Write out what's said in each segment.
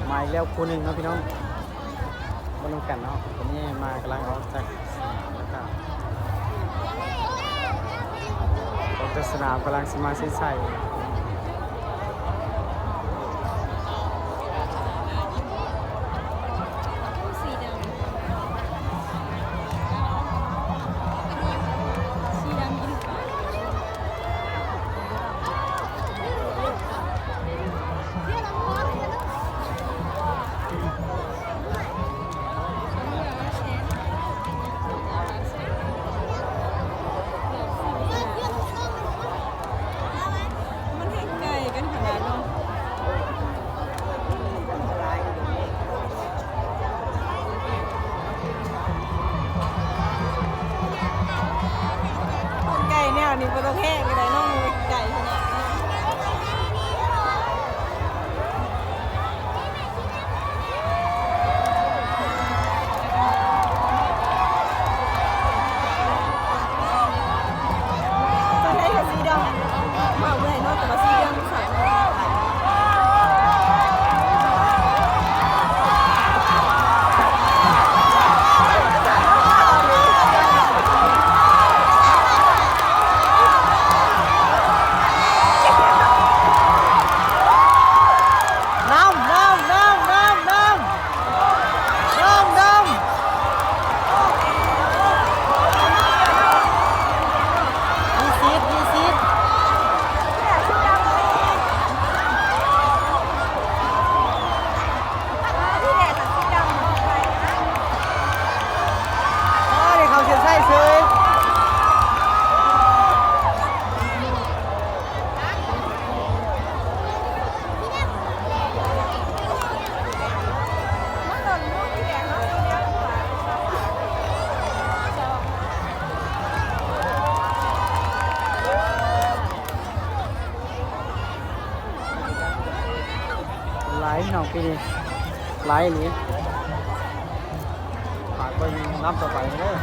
มาอีกแล้วคู่หนึ่งเนาะพี่น้องมาลงกันเนาะวันนี้มากำลังออกจากแล้วก็ออกจากสนามกำลังสมาชิกใส่นี่ก็ต้องแห้งก็ได้น้องไก่ขนาดจะให้กับสีดำมาเลยนอกจากสีดำใส่ไลฟ์น้องปีนี้ไลฟ์นี้ฝากเป็นน้ำต่อไปเลย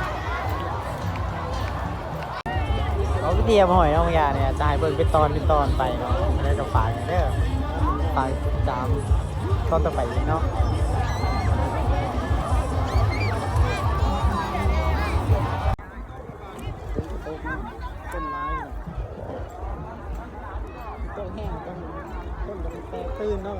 เราวิธีมาหอยน้องยาเนี่ยจะให้เบิ่งเป็นตอนไปเนาะแล้วก็ฝากเด้อฝากจามตอนต่อไปเนาะต้นไม้ต้นแห้งต้นมันแตกตื้นเนาะ